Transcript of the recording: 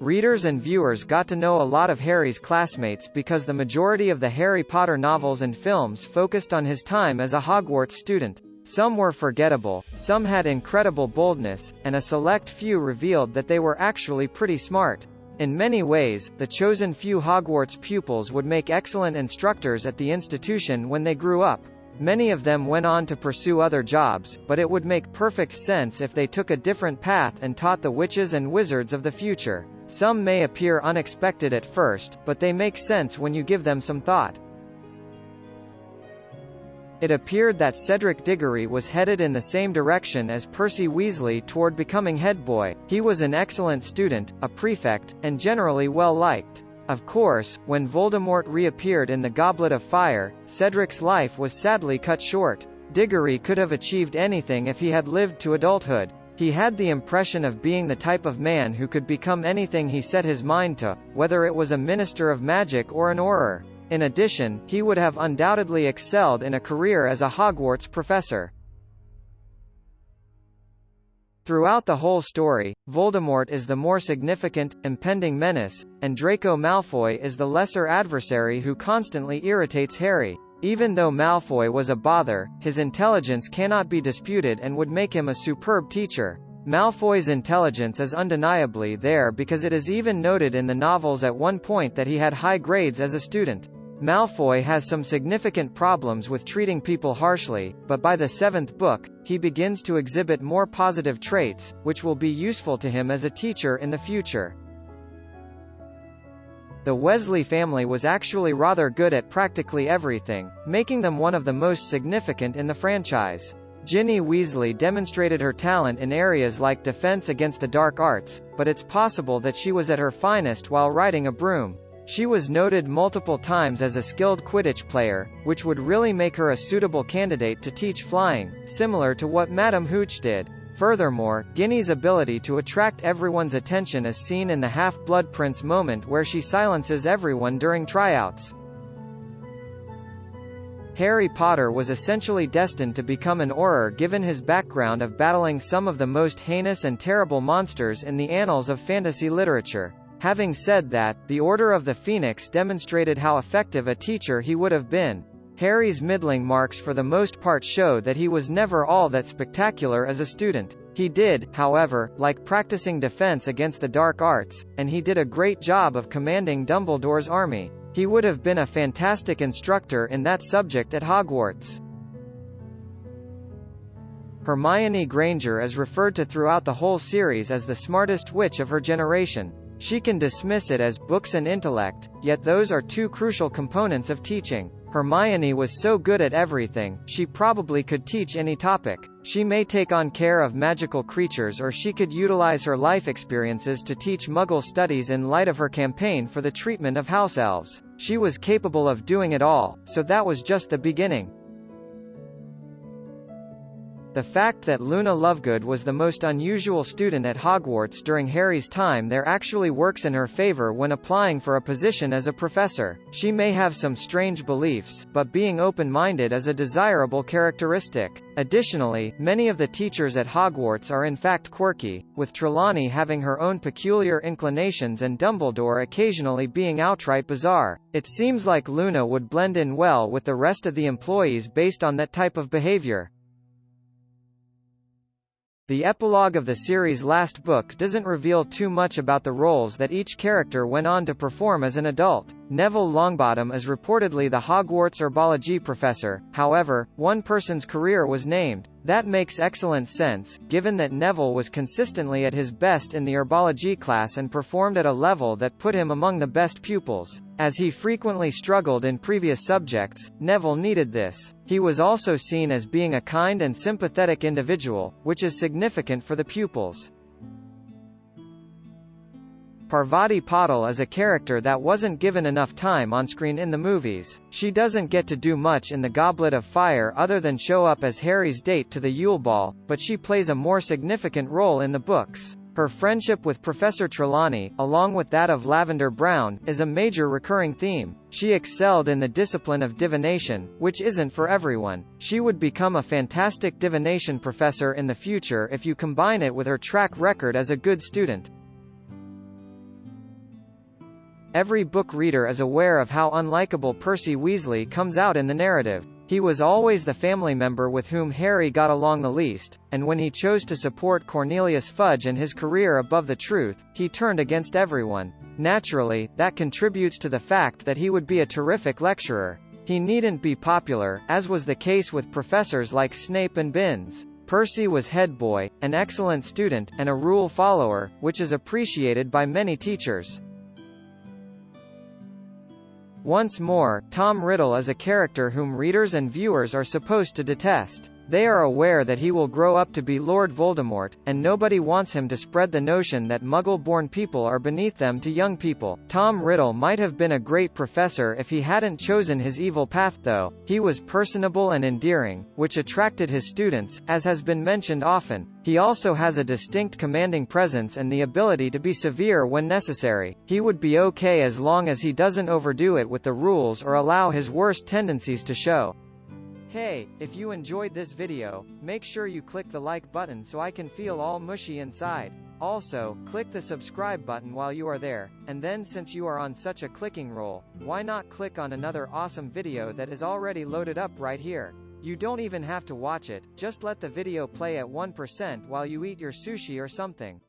Readers and viewers got to know a lot of Harry's classmates because the majority of the Harry Potter novels and films focused on his time as a Hogwarts student. Some were forgettable, some had incredible boldness, and a select few revealed that they were actually pretty smart. In many ways, the chosen few Hogwarts pupils would make excellent instructors at the institution when they grew up. Many of them went on to pursue other jobs, but it would make perfect sense if they took a different path and taught the witches and wizards of the future. Some may appear unexpected at first, but they make sense when you give them some thought. It appeared that Cedric Diggory was headed in the same direction as Percy Weasley toward becoming head boy. He was an excellent student, a prefect, and generally well liked. Of course, when Voldemort reappeared in the Goblet of Fire, Cedric's life was sadly cut short. Diggory could have achieved anything if he had lived to adulthood. He had the impression of being the type of man who could become anything he set his mind to, whether it was a minister of magic or an Auror. In addition, he would have undoubtedly excelled in a career as a Hogwarts professor. Throughout the whole story, Voldemort is the more significant, impending menace, and Draco Malfoy is the lesser adversary who constantly irritates Harry. Even though Malfoy was a bother, his intelligence cannot be disputed and would make him a superb teacher. Malfoy's intelligence is undeniably there because it is even noted in the novels at one point that he had high grades as a student. Malfoy has some significant problems with treating people harshly, but by the 7th book, he begins to exhibit more positive traits, which will be useful to him as a teacher in the future. The Weasley family was actually rather good at practically everything, making them one of the most significant in the franchise. Ginny Weasley demonstrated her talent in areas like defense against the dark arts, but it's possible that she was at her finest while riding a broom. She was noted multiple times as a skilled Quidditch player, which would really make her a suitable candidate to teach flying, similar to what Madame Hooch did. Furthermore, Ginny's ability to attract everyone's attention is seen in the Half-Blood Prince moment where she silences everyone during tryouts. Harry Potter was essentially destined to become an Auror given his background of battling some of the most heinous and terrible monsters in the annals of fantasy literature. Having said that, the Order of the Phoenix demonstrated how effective a teacher he would have been. Harry's middling marks for the most part show that he was never all that spectacular as a student. He did, however, like practicing defense against the dark arts, and he did a great job of commanding Dumbledore's army. He would have been a fantastic instructor in that subject at Hogwarts. Hermione Granger is referred to throughout the whole series as the smartest witch of her generation. She can dismiss it as books and intellect, yet those are two crucial components of teaching. Hermione was so good at everything, she probably could teach any topic. She may take on care of magical creatures, or she could utilize her life experiences to teach Muggle studies in light of her campaign for the treatment of house elves. She was capable of doing it all, so that was just the beginning. The fact that Luna Lovegood was the most unusual student at Hogwarts during Harry's time there actually works in her favor when applying for a position as a professor. She may have some strange beliefs, but being open-minded is a desirable characteristic. Additionally, many of the teachers at Hogwarts are in fact quirky, with Trelawney having her own peculiar inclinations and Dumbledore occasionally being outright bizarre. It seems like Luna would blend in well with the rest of the employees based on that type of behavior. The epilogue of the series' last book doesn't reveal too much about the roles that each character went on to perform as an adult. Neville Longbottom is reportedly the Hogwarts herbology professor, however, one person's career was named. That makes excellent sense, given that Neville was consistently at his best in the herbology class and performed at a level that put him among the best pupils. As he frequently struggled in previous subjects, Neville needed this. He was also seen as being a kind and sympathetic individual, which is significant for the pupils. Parvati Patil is a character that wasn't given enough time on screen in the movies. She doesn't get to do much in the Goblet of Fire other than show up as Harry's date to the Yule Ball, but she plays a more significant role in the books. Her friendship with Professor Trelawney, along with that of Lavender Brown, is a major recurring theme. She excelled in the discipline of divination, which isn't for everyone. She would become a fantastic divination professor in the future if you combine it with her track record as a good student. Every book reader is aware of how unlikable Percy Weasley comes out in the narrative. He was always the family member with whom Harry got along the least, and when he chose to support Cornelius Fudge and his career above the truth, he turned against everyone. Naturally, that contributes to the fact that he would be a terrific lecturer. He needn't be popular, as was the case with professors like Snape and Binns. Percy was head boy, an excellent student, and a rule follower, which is appreciated by many teachers. Once more, Tom Riddle is a character whom readers and viewers are supposed to detest. They are aware that he will grow up to be Lord Voldemort, and nobody wants him to spread the notion that Muggle-born people are beneath them to young people. Tom Riddle might have been a great professor if he hadn't chosen his evil path though. He was personable and endearing, which attracted his students, as has been mentioned often. He also has a distinct commanding presence and the ability to be severe when necessary. He would be okay as long as he doesn't overdo it with the rules or allow his worst tendencies to show. Hey, if you enjoyed this video, make sure you click the like button so I can feel all mushy inside. Also, click the subscribe button while you are there, and then since you are on such a clicking roll, why not click on another awesome video that is already loaded up right here. You don't even have to watch it, just let the video play at 1% while you eat your sushi or something.